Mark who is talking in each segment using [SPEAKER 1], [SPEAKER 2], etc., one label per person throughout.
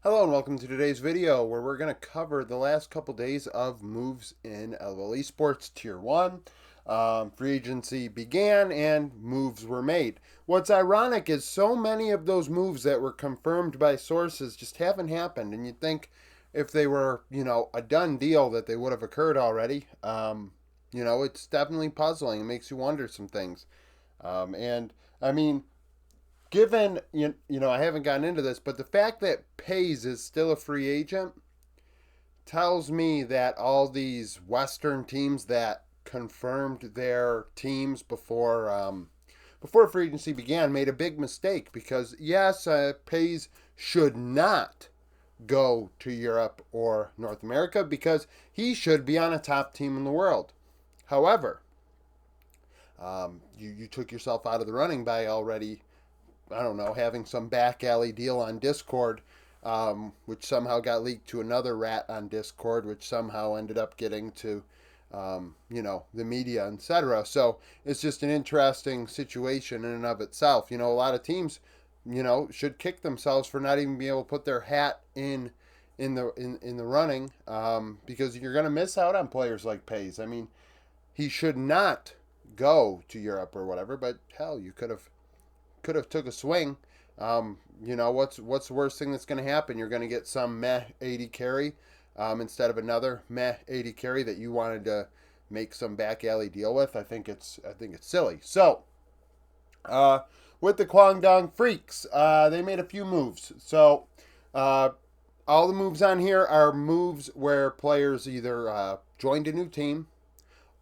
[SPEAKER 1] Hello and welcome to today's video where we're going to cover the last couple days of moves in Lol Esports Tier 1. Free agency began and moves were made. What's ironic is so many of those moves that were confirmed by sources just haven't happened, and you'd think if they were, a done deal that they would have occurred already. It's definitely puzzling. It makes you wonder some things. And I mean, given I haven't gotten into this, but the fact that Pays is still a free agent tells me that all these Western teams that confirmed their teams before free agency began made a big mistake because yes, Pays should not go to Europe or North America because he should be on a top team in the world. However, you took yourself out of the running by already, I don't know, having some back alley deal on Discord, which somehow got leaked to another rat on Discord, which somehow ended up getting to, the media, etc. So it's just an interesting situation in and of itself. A lot of teams, should kick themselves for not even being able to put their hat in the running, because you're going to miss out on players like Pays. I mean, he should not go to Europe or whatever, but hell, you could have took a swing. What's the worst thing that's going to happen? You're going to get some meh 80 carry instead of another meh 80 carry that you wanted to make some back alley deal with. I think it's silly. So, with the Kwangdong Freaks, they made a few moves. So, all the moves on here are moves where players either joined a new team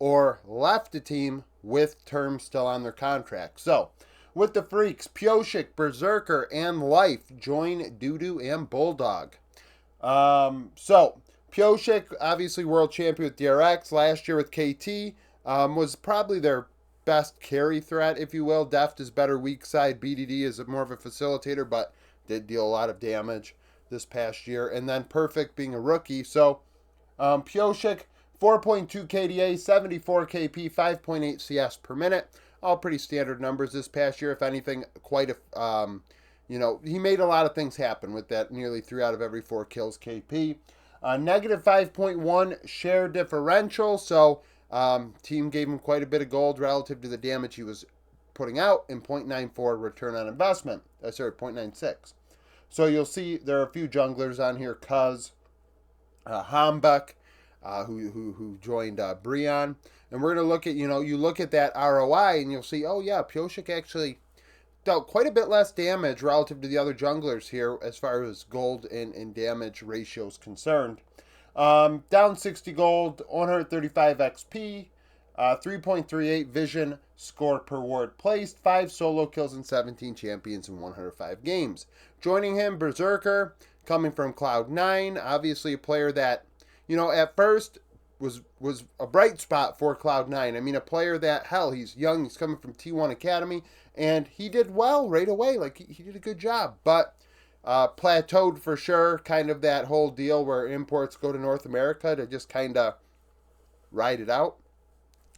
[SPEAKER 1] or left a team with terms still on their contract. So, with the Freaks, Pyosik, Berserker, and Life join Doodoo and Bulldog. Pyosik, obviously world champion with DRX, last year with KT, was probably their best carry threat, if you will. Deft is better weak side. BDD is more of a facilitator, but did deal a lot of damage this past year. And then Perfect being a rookie. So, Pyosik, 4.2 KDA, 74 KP, 5.8 CS per minute. All pretty standard numbers this past year. If anything, quite a, he made a lot of things happen with that nearly 3 out of every 4 kills KP. Negative 5.1 share differential. So, team gave him quite a bit of gold relative to the damage he was putting out, and 0.94 return on investment. 0.96. So you'll see there are a few junglers on here. Cuz, Hambuk, who joined Brion. And we're going to look at, you look at that ROI and you'll see, oh yeah, Pyosik actually dealt quite a bit less damage relative to the other junglers here as far as gold and damage ratio is concerned. Down 60 gold, 135 XP, 3.38 vision score per ward placed, 5 solo kills and 17 champions in 105 games. Joining him, Berserker, coming from Cloud9, obviously a player that, at first was a bright spot for Cloud9. I mean, a player that, hell, he's young, he's coming from T1 Academy, and he did well right away. Like, he did a good job, but plateaued for sure, kind of that whole deal where imports go to North America to just kind of ride it out.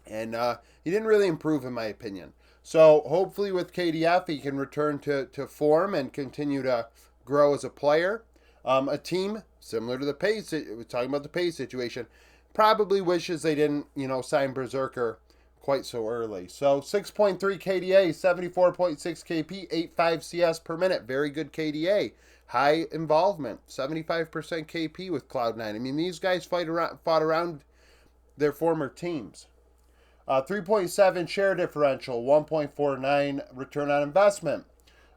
[SPEAKER 1] And he didn't really improve, in my opinion. So, hopefully with KDF, he can return to form and continue to grow as a player. A team, similar to the Pays, we're talking about the Pays situation, probably wishes they didn't, sign Berserker quite so early. So 6.3 KDA, 74.6 KP, 8.5 CS per minute. Very good KDA. High involvement, 75% KP with Cloud9. I mean, these guys fought around their former teams. 3.7 share differential, 1.49 return on investment.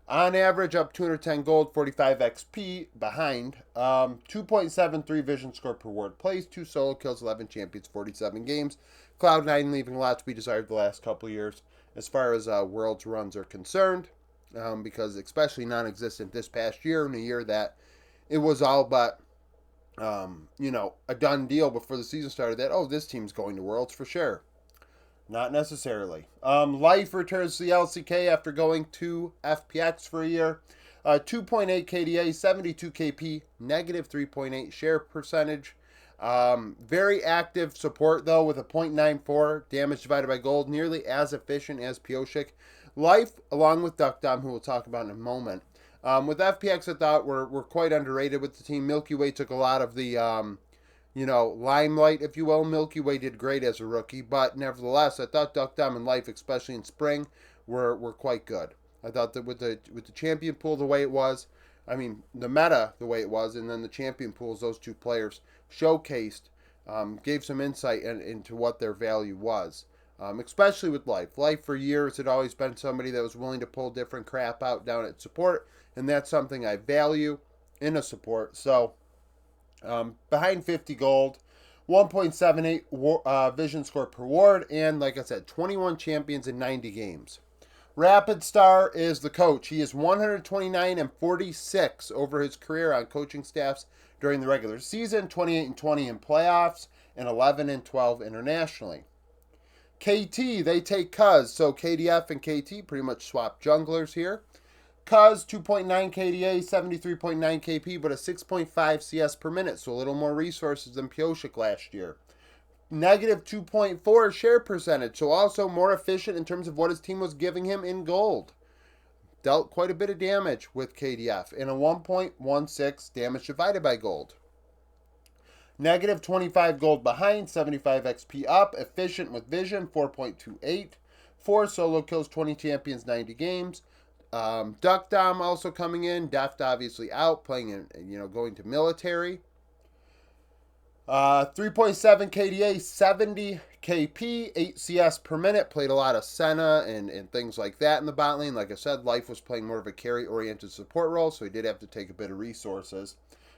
[SPEAKER 1] On average, up 210 gold, 45 XP behind. 2.73 vision score per ward placed, 2 solo kills, 11 champions, 47 games. Cloud9 leaving a lot to be desired the last couple of years as far as Worlds runs are concerned, because especially non-existent this past year, in a year that it was all but, a done deal before the season started that, oh, this team's going to Worlds for sure. Not necessarily. Life returns to the LCK after going to FPX for a year. 2.8 KDA, 72 KP, negative 3.8 share percentage. Very active support, though, with a 0.94 damage divided by gold, nearly as efficient as Pyosik. Life, along with Duckdom, who we'll talk about in a moment, With FPX, I thought were quite underrated with the team. Milky Way took a lot of the limelight, if you will. Milky Way did great as a rookie, but nevertheless, I thought Duck Dom and Life, especially in spring, were quite good. I thought that with the champion pool the way it was, I mean the meta the way it was, and then the champion pools, those two players showcased, gave some insight into what their value was. Especially with Life. Life for years had always been somebody that was willing to pull different crap out down at support, and that's something I value in a support. So behind 50 gold, 1.78 vision score per ward, and like I said, 21 champions in 90 games. Rapid Star is the coach. He is 129 and 46 over his career on coaching staffs during the regular season, 28 and 20 in playoffs, and 11 and 12 internationally. KT, they take Cuz, so KDF and KT pretty much swap junglers here. Cuz, 2.9 KDA, 73.9 KP, but a 6.5 CS per minute, so a little more resources than Pioshik last year. Negative 2.4 share percentage, so also more efficient in terms of what his team was giving him in gold. Dealt quite a bit of damage with KDF, and a 1.16 damage divided by gold. Negative 25 gold behind, 75 XP up, efficient with vision, 4.28. 4 solo kills, 20 champions, 90 games. Duck Dom also coming in, Deft obviously out, playing in, going to military. 3.7 KDA, 70 KP, 8 CS per minute. Played a lot of Senna and things like that in the bot lane. Like I said, Life was playing more of a carry-oriented support role, so he did have to take a bit of resources.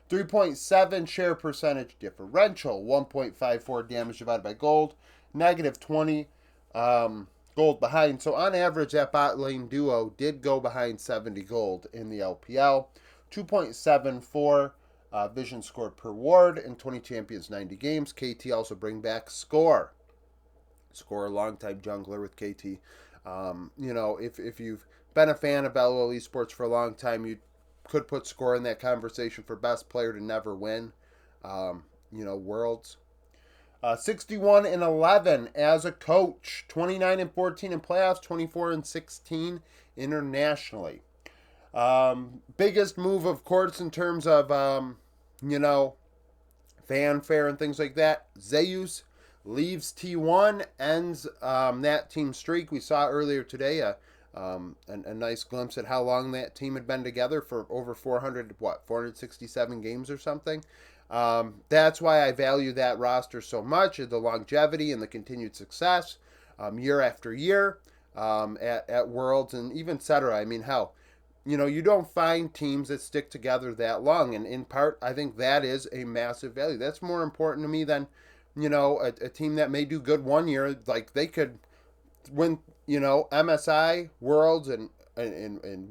[SPEAKER 1] 3.7 share percentage differential, 1.54 damage divided by gold, negative 20 gold behind. So on average, that bot lane duo did go behind 70 gold in the LPL. 2.74 vision score per ward in 20 champions, 90 games. KT also bring back Score. Score, a longtime jungler with KT. If you've been a fan of Lol Esports for a long time, you could put Score in that conversation for best player to never win, Worlds. 61 and 11 as a coach, 29 and 14 in playoffs, 24 and 16 internationally. Biggest move, of course, in terms of, fanfare and things like that. Zeus leaves T1, ends that team streak. We saw earlier today a nice glimpse at how long that team had been together for over 467 games or something. That's why I value that roster so much, the longevity and the continued success year after year at Worlds and even etc. I mean, hell, you don't find teams that stick together that long, and in part, I think that is a massive value. That's more important to me than, a team that may do good one year, like they could win, MSI, Worlds, and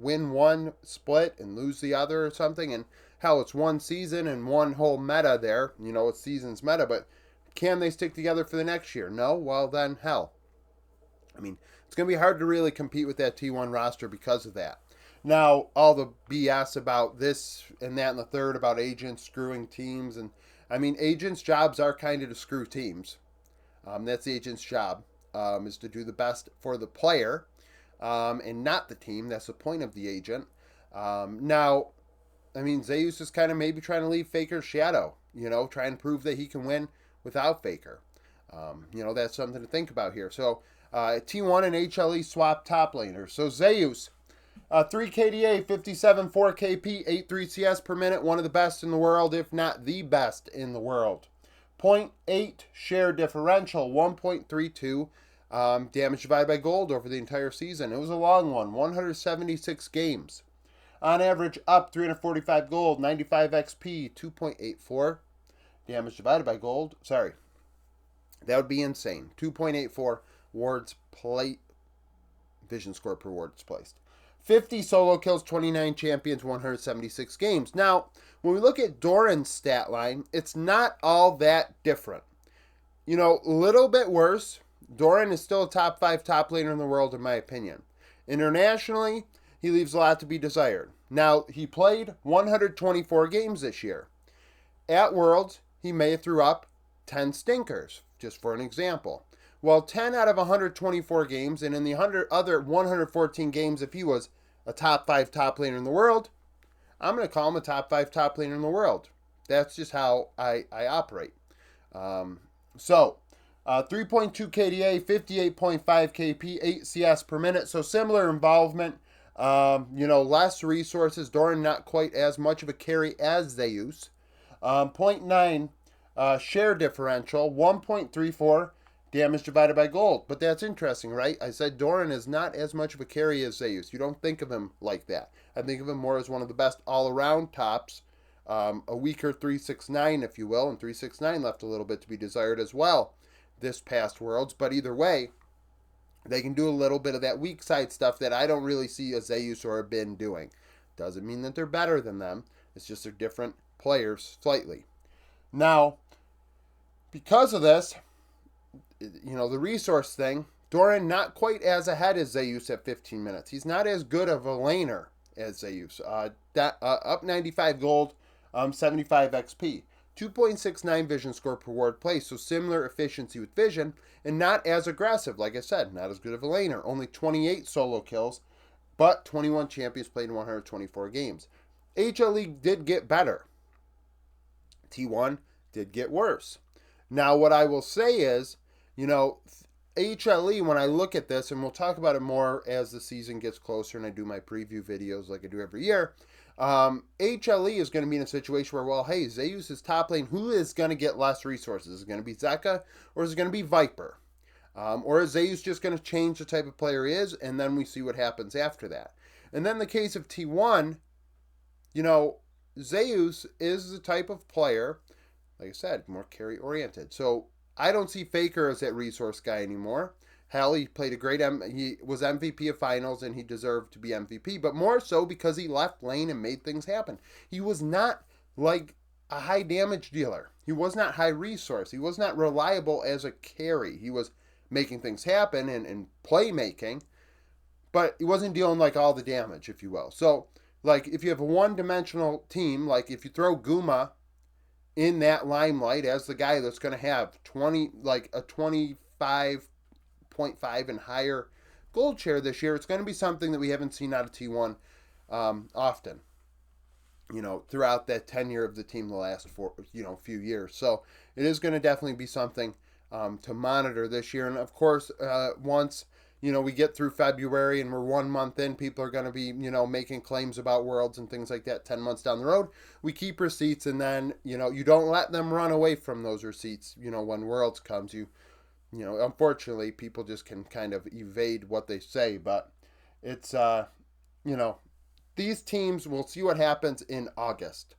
[SPEAKER 1] win one split and lose the other or something, and hell, it's one season and one whole meta there, it's season's meta, but can they stick together for the next year? No? Well, then, hell. I mean, it's going to be hard to really compete with that T1 roster because of that. Now, all the BS about this and that and the third about agents screwing teams, and I mean, agents' jobs are kind of to screw teams. That's the agent's job, is to do the best for the player and not the team. That's the point of the agent. Now, I mean, Zeus is kind of maybe trying to leave Faker's shadow, try and prove that he can win without Faker. That's something to think about here. So, T1 and HLE swap top laners. So, Zeus, 3 KDA, 57, 4 KP, 8.3 CS per minute, one of the best in the world, if not the best in the world. 0.8 share differential, 1.32 damage divided by gold over the entire season. It was a long one, 176 games. On average, up 345 gold, 95 XP, 2.84 damage divided by gold. Sorry, that would be insane. 2.84 wards plate, vision score per wards placed. 50 solo kills, 29 champions, 176 games. Now, when we look at Doran's stat line, it's not all that different. A little bit worse. Doran is still a top 5 top laner in the world, in my opinion. Internationally, he leaves a lot to be desired. Now, he played 124 games this year. At Worlds, he may have threw up 10 stinkers, just for an example. Well, 10 out of 124 games, and in the other 114 games, if he was a top 5 top laner in the world, I'm going to call him a top 5 top laner in the world. That's just how I operate. Um, so, 3.2 KDA, 58.5 KP, 8 CS per minute. So similar involvement. Less resources. Doran not quite as much of a carry as Zeus. Zero point 0.9 share differential. 1.34 damage divided by gold. But that's interesting, right? I said Doran is not as much of a carry as Zeus. You don't think of him like that. I think of him more as one of the best all-around tops. A weaker 369, if you will, and 369 left a little bit to be desired as well this past Worlds. But either way, they can do a little bit of that weak side stuff that I don't really see a Zeus or a Bin doing. Doesn't mean that they're better than them. It's just they're different players slightly. Now, because of this, the resource thing, Doran not quite as ahead as Zeus at 15 minutes. He's not as good of a laner as Zeus. Up 95 gold, 75 XP. 2.69 vision score per ward play, so similar efficiency with vision, and not as aggressive, like I said, not as good of a laner. Only 28 solo kills, but 21 champions played in 124 games. HLE did get better. T1 did get worse. Now, what I will say is, HLE, when I look at this, and we'll talk about it more as the season gets closer and I do my preview videos like I do every year, HLE is going to be in a situation where, well, hey, Zeus is top lane. Who is going to get less resources? Is it going to be Zeka or is it going to be Viper? Or is Zeus just going to change the type of player he is, and then we see what happens after that? And then the case of T1, Zeus is the type of player, like I said, more carry-oriented. So I don't see Faker as that resource guy anymore. Hell, he played a great, he was MVP of finals and he deserved to be MVP, but more so because he left lane and made things happen. He was not like a high damage dealer. He was not high resource. He was not reliable as a carry. He was making things happen and playmaking, but he wasn't dealing like all the damage, if you will. So, like, if you have a one-dimensional team, like if you throw Guma in that limelight as the guy that's going to have a 25.5 and higher gold share this year, it's going to be something that we haven't seen out of T1 often, throughout that tenure of the team the last few years. So it is going to definitely be something to monitor this year. And of course, once we get through February and we're 1 month in, people are going to be, making claims about Worlds and things like that 10 months down the road. We keep receipts, and then, you don't let them run away from those receipts, when Worlds comes. Unfortunately, people just can kind of evade what they say, but it's, these teams, we'll see what happens in August,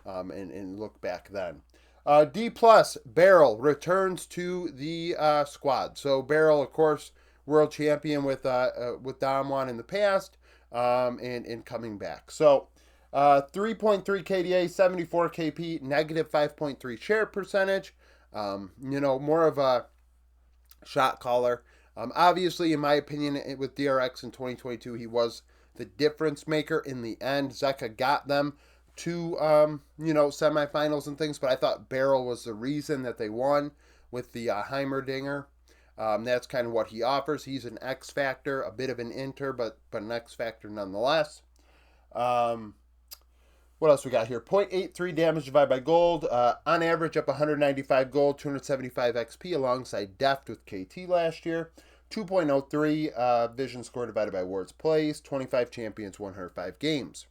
[SPEAKER 1] and look back then. Dplus Beryl returns to the squad. So Beryl, of course, world champion with Damwon in the past, and coming back. So 3.3 KDA, 74 KP, negative 5.3 share percentage. More of a shot caller. Obviously, in my opinion, with DRX in 2022, he was the difference maker in the end. Zeka got them to semifinals and things, but I thought Beryl was the reason that they won with the Heimerdinger. That's kind of what he offers. He's an X factor, a bit of an inter, but an X factor nonetheless. What else we got here? 0.83 damage divided by gold. On average, up 195 gold, 275 XP alongside Deft with KT last year. 2.03 vision score divided by wards plays. 25 champions, 105 games.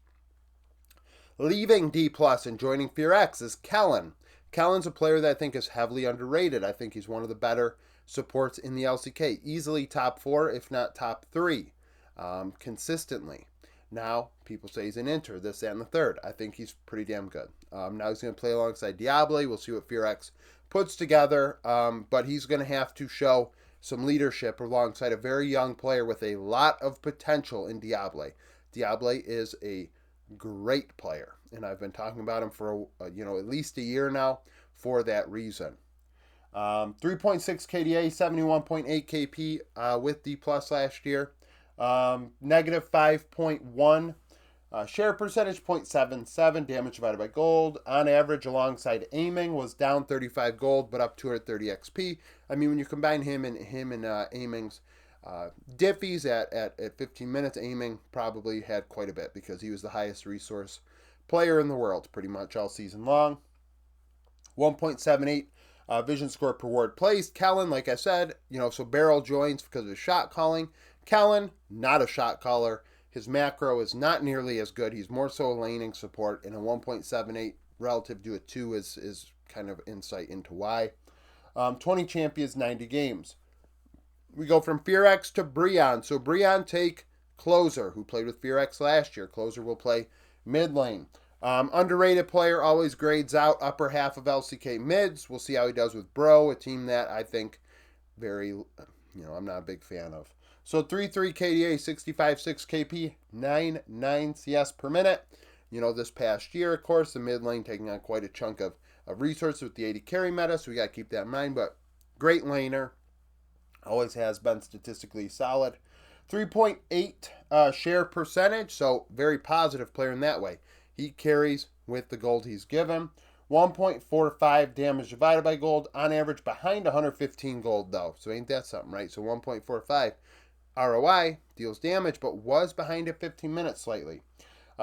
[SPEAKER 1] Leaving Dplus and joining FearX is Kellen. Kellen's a player that I think is heavily underrated. I think he's one of the better supports in the LCK. Easily top 4, if not top 3, consistently. Now, people say he's an inter, this, that, and the third. I think he's pretty damn good. Now he's going to play alongside Diable. We'll see what FearX puts together, but he's going to have to show some leadership alongside a very young player with a lot of potential in Diable. Diable is a great player, and I've been talking about him for at least a year now for that reason. 3.6 KDA, 71.8 KP with Dplus last year. Negative 5.1 share percentage, 0.77 damage divided by gold. On average, alongside aiming, was down 35 gold, but up 230 XP. I mean, when you combine him and aiming's diffies at 15 minutes, aiming probably had quite a bit because he was the highest resource player in the world pretty much all season long. 1.78 vision score per ward placed. Kellen, like I said, so Barrel joins because of his shot calling. Kellen, not a shot caller. His macro is not nearly as good. He's more so a laning support, and a 1.78 relative to a 2 is kind of insight into why. 20 champions, 90 games. We go from FearX to Brion. So Brion take Closer, who played with FearX last year. Closer will play mid lane. Underrated player, always grades out upper half of LCK mids. We'll see how he does with Bro, a team that I think I'm not a big fan of. So 3.3 KDA, 65.6 KP, 9.9 CS per minute. This past year, of course, the mid lane taking on quite a chunk of resources with the 80 carry meta, so we got to keep that in mind. But great laner, always has been statistically solid. 3.8 share percentage, so very positive player in that way. He carries with the gold he's given. 1.45 damage divided by gold, on average behind 115 gold though. So ain't that something, right? So 1.45 ROI, deals damage, but was behind at 15 minutes slightly.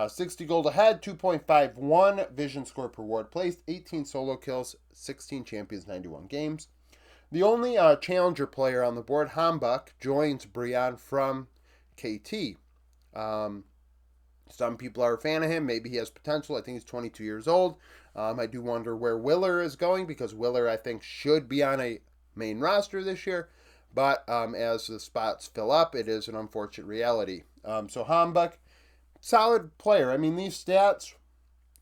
[SPEAKER 1] 60 gold ahead, 2.51 vision score per ward placed, 18 solo kills, 16 champions, 91 games. The only challenger player on the board, Hambuk, joins Brion from KT. Some people are a fan of him. Maybe he has potential. I think he's 22 years old. I do wonder where Willer is going, because Willer, I think, should be on a main roster this year. But as the spots fill up, it is an unfortunate reality. So Hambuk, solid player. I mean, these stats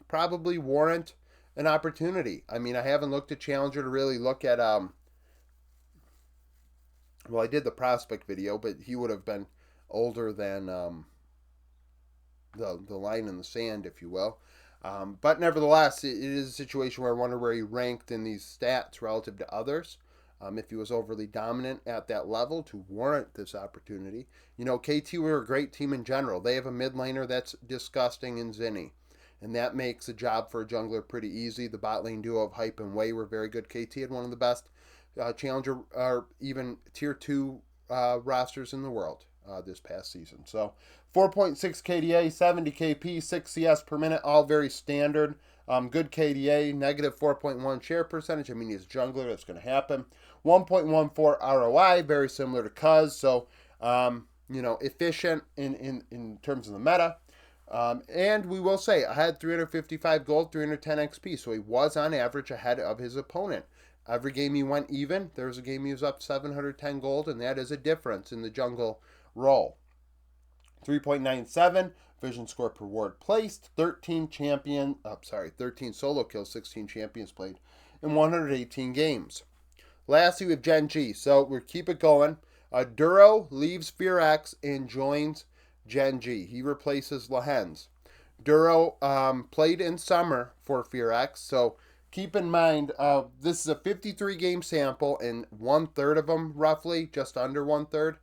[SPEAKER 1] probably warrant an opportunity. I mean, I haven't looked at Challenger to really look at... Well, I did the prospect video, but he would have been older than the line in the sand, if you will. But nevertheless, it is a situation where I wonder where he ranked in these stats relative to others. If he was overly dominant at that level to warrant this opportunity. KT were a great team in general. They have a mid laner that's disgusting in Zinni. And that makes the job for a jungler pretty easy. The bot lane duo of Hype and Wei were very good. KT had one of the best challenger or even tier 2 rosters in the world this past season. So 4.6 KDA, 70 KP, 6 CS per minute, all very standard. Good KDA, negative 4.1 share percentage. I mean, he's a jungler, that's going to happen. 1.14 ROI, very similar to Cuz. So, efficient in terms of the meta. And we will say, I had 355 gold, 310 XP. So he was on average ahead of his opponent. Every game he went even. There was a game he was up 710 gold, and that is a difference in the jungle role. 3.97 vision score per ward placed, 13 solo kills, 16 champions played in 118 games. Lastly, we have Gen.G. So we'll keep it going. Duro leaves FearX and joins Gen.G. He replaces Lahens. Duro played in summer for FearX, so keep in mind, this is a 53-game sample, and 1/3 of them, roughly, just under 1/3,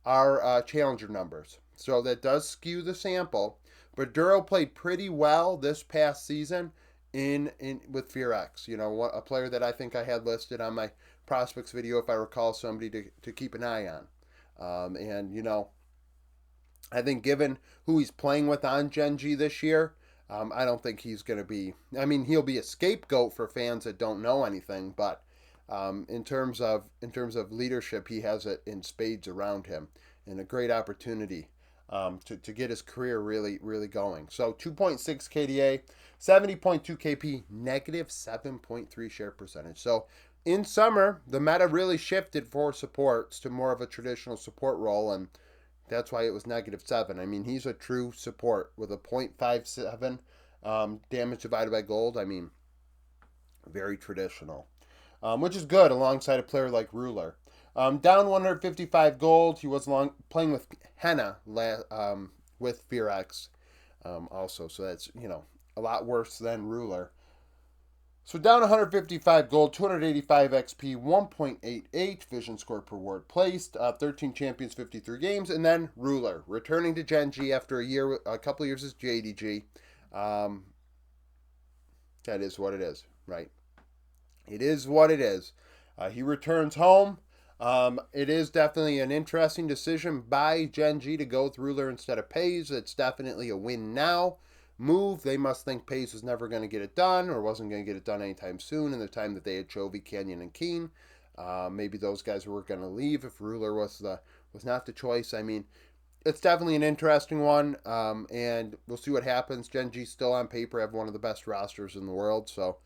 [SPEAKER 1] are challenger numbers. So that does skew the sample. But Duro played pretty well this past season with FearX. A player that I think I had listed on my prospects video, if I recall, somebody to keep an eye on. I think given who he's playing with on Gen.G this year, I don't think he's going to be... I mean, he'll be a scapegoat for fans that don't know anything, but in terms of leadership, he has it in spades around him, and a great opportunity to get his career really, really going. So 2.6 KDA, 70.2 KP, negative 7.3 share percentage. So in summer, the meta really shifted for supports to more of a traditional support role, and that's why it was negative 7. I mean, he's a true support with a 0.57 damage divided by gold. I mean, very traditional, which is good alongside a player like Ruler. Down 155 gold. He was playing with Henna with FearX also. So that's, a lot worse than Ruler. So down 155 gold, 285 XP, 1.88 vision score per ward placed, 13 champions, 53 games, and then Ruler, returning to Gen.G after a couple of years as JDG. That is what it is, right? It is what it is. He returns home. It is definitely an interesting decision by Gen.G to go with Ruler instead of Pays. It's definitely a win now. move. They must think Pace was never going to get it done or wasn't going to get it done anytime soon in the time that they had Chovy, Canyon, and Keene. Maybe those guys were going to leave if Ruler was not the choice. I mean, it's definitely an interesting one, and we'll see what happens. Gen.G still on paper have one of the best rosters in the world, so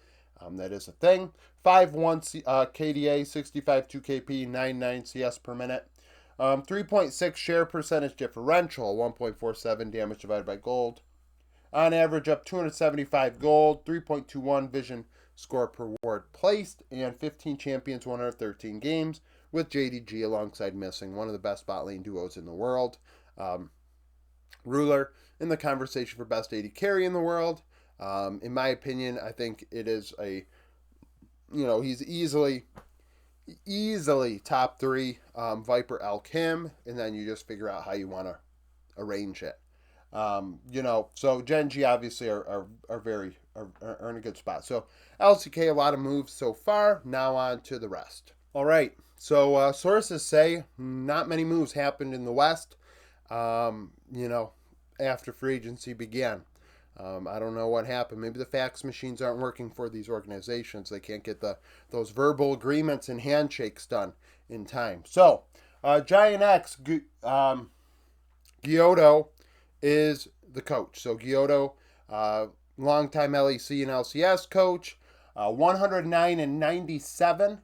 [SPEAKER 1] that is a thing. 5.1 KDA, 65.2 KP, 9.9 CS per minute. 3.6 share percentage differential, 1.47 damage divided by gold. On average, up 275 gold, 3.21 vision score per ward placed, and 15 champions, 113 games, with J.D.G alongside missing one of the best bot lane duos in the world. Ruler in the conversation for best AD carry in the world. In my opinion, I think it is he's easily top 3 Viper Elk him, and then you just figure out how you want to arrange it. So Gen.G obviously are in a good spot. So LCK, a lot of moves so far. Now on to the rest. All right. So sources say not many moves happened in the West. After free agency began. I don't know what happened. Maybe the fax machines aren't working for these organizations. They can't get those verbal agreements and handshakes done in time. So, Giant X, Gyotto is the coach. So, Gyotto, longtime LEC and LCS coach, 109-97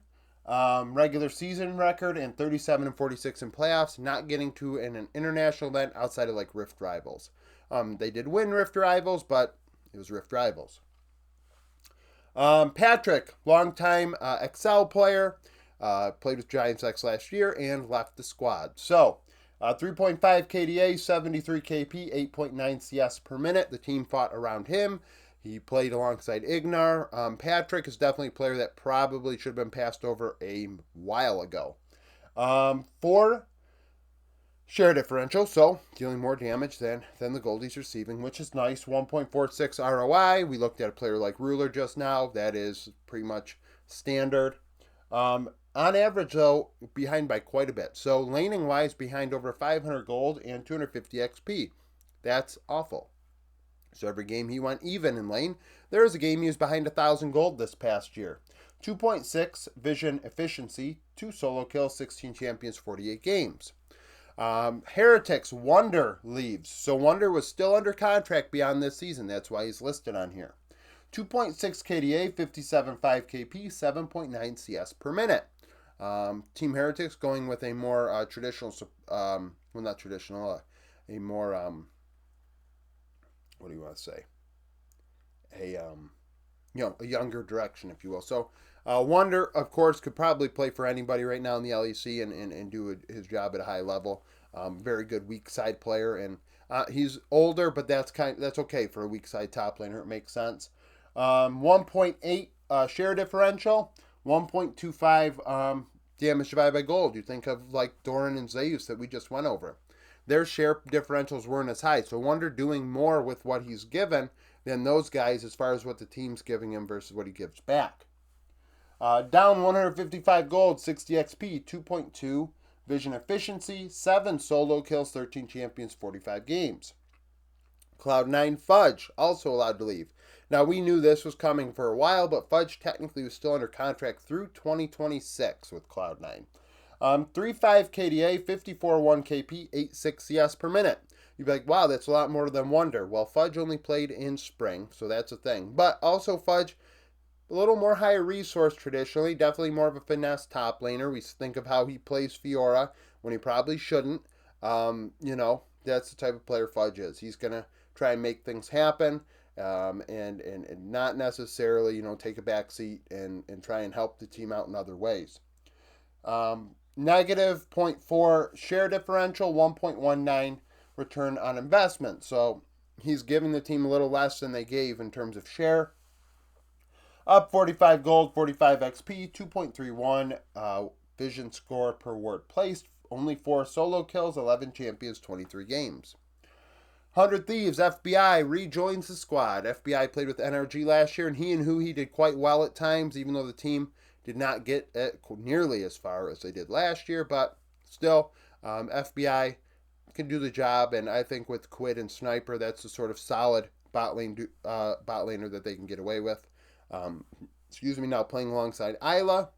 [SPEAKER 1] regular season record and 37-46 in playoffs, not getting to an international event outside of like Rift Rivals. They did win Rift Rivals, but it was Rift Rivals. Patrick, longtime Excel player, played with Giants X last year and left the squad. So, 3.5 KDA, 73 KP, 8.9 CS per minute. The team fought around him. He played alongside Ignar. Patrick is definitely a player that probably should have been passed over a while ago. 4 share differential, so dealing more damage than the Goldies receiving, which is nice. 1.46 ROI. We looked at a player like Ruler just now. That is pretty much standard. On average, though, behind by quite a bit. So laning-wise, behind over 500 gold and 250 XP. That's awful. So every game he went even in lane. There was a game he was behind 1,000 gold this past year. 2.6 vision efficiency, 2 solo kills, 16 champions, 48 games. Heretics, Wonder leaves. So Wonder was still under contract beyond this season. That's why he's listed on here. 2.6 KDA, 57.5 KP, 7.9 CS per minute. Team Heretics going with a more traditional, not traditional, a more, what do you want to say? A younger direction, if you will. So, Wonder, of course, could probably play for anybody right now in the LEC and do his job at a high level. Very good weak side player, and he's older, but that's okay for a weak side top laner. It makes sense. 1.8 share differential, 1.25 damage divided by gold. You think of like Doran and Zeus that we just went over. Their share differentials weren't as high, so Wonder doing more with what he's given than those guys as far as what the team's giving him versus what he gives back. Down 155 gold, 60 XP, 2.2 vision efficiency, 7 solo kills, 13 champions, 45 games. Cloud9 Fudge, also allowed to leave. Now, we knew this was coming for a while, but Fudge technically was still under contract through 2026 with Cloud9. 3.5 KDA, 54.1 KP, 8.6 CS per minute. You'd be like, wow, that's a lot more than Wonder. Well, Fudge only played in spring, so that's a thing. But also Fudge, a little more higher resource traditionally, definitely more of a finesse top laner. We think of how he plays Fiora when he probably shouldn't. That's the type of player Fudge is. He's going to try and make things happen and not necessarily, take a back seat and try and help the team out in other ways. Negative 0.4 share differential, 1.19 return on investment. So he's giving the team a little less than they gave in terms of share. Up 45 gold, 45 XP, 2.31 vision score per ward placed. Only 4 solo kills, 11 champions, 23 games. 100 Thieves, FBI, rejoins the squad. FBI played with NRG last year, and he did quite well at times, even though the team did not get nearly as far as they did last year, but still, FBI can do the job, and I think with Quid and Sniper, that's a sort of solid bot laner that they can get away with. Excuse me, now playing alongside Isla.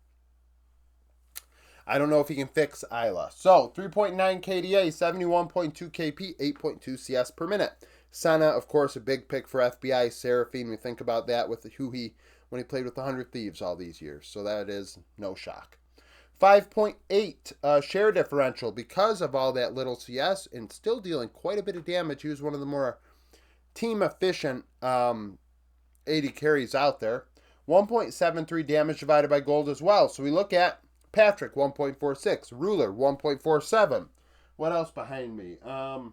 [SPEAKER 1] I don't know if he can fix Isla. So, 3.9 KDA, 71.2 KP, 8.2 CS per minute. Senna, of course, a big pick for FBI. Seraphine, we think about that with who when he played with the 100 Thieves all these years. So that is no shock. 5.8 share differential because of all that little CS and still dealing quite a bit of damage. He was one of the more team efficient 80 carries out there. 1.73 damage divided by gold as well. So we look at Patrick, 1.46. Ruler, 1.47. What else behind me? Well,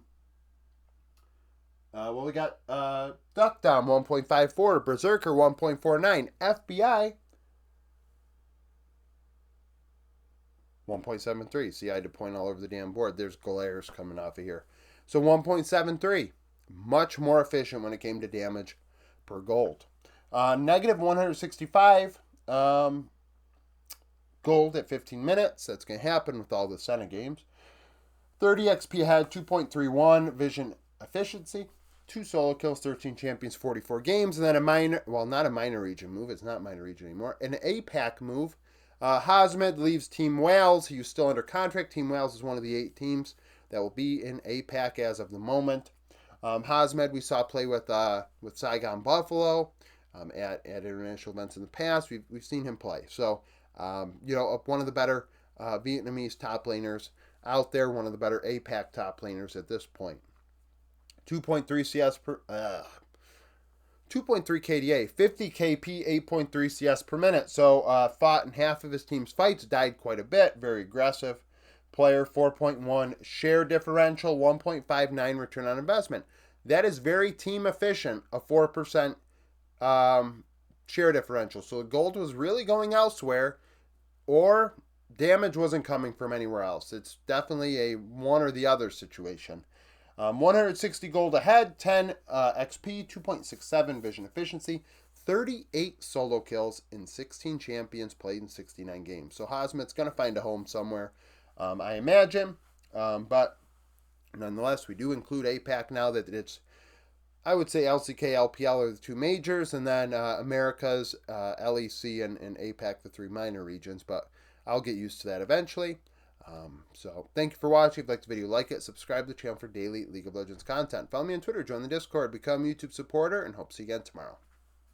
[SPEAKER 1] we got Duck Down, 1.54. Berserker, 1.49. FBI, 1.73. See, I had to point all over the damn board. There's glares coming off of here. So 1.73. Much more efficient when it came to damage per gold. Negative 165 gold at 15 minutes. That's going to happen with all the Senna games. 30 XP ahead, 2.31 vision efficiency. 2 solo kills, 13 champions, 44 games. And then a minor, well, not a minor region move. It's not minor region anymore. An APAC move. Hosmed leaves Team Wales. He was still under contract. Team Wales is one of the 8 teams that will be in APAC as of the moment. Hosmed we saw play with Saigon Buffalo at international events in the past. We've seen him play. So, one of the better Vietnamese top laners out there, one of the better APAC top laners at this point. 2.3 CS per 2.3 KDA, 50 KP, 8.3 CS per minute. So fought in half of his team's fights, died quite a bit, very aggressive player. 4.1 share differential, 1.59 return on investment. That is very team efficient, a 4% share differential. So gold was really going elsewhere, or damage wasn't coming from anywhere else. It's definitely a one or the other situation. 160 gold ahead, 10 XP, 2.67 vision efficiency, 38 solo kills in 16 champions played in 69 games. So Hosmet's going to find a home somewhere, I imagine. But nonetheless, we do include APAC now that it's, I would say LCK, LPL are the 2 majors, and then Americas, LEC, and APAC, the 3 minor regions. But I'll get used to that eventually. So thank you for watching. If you liked the video, like it, subscribe to the channel for daily League of Legends content. Follow me on Twitter, join the Discord, become a YouTube supporter, and hope to see you again tomorrow.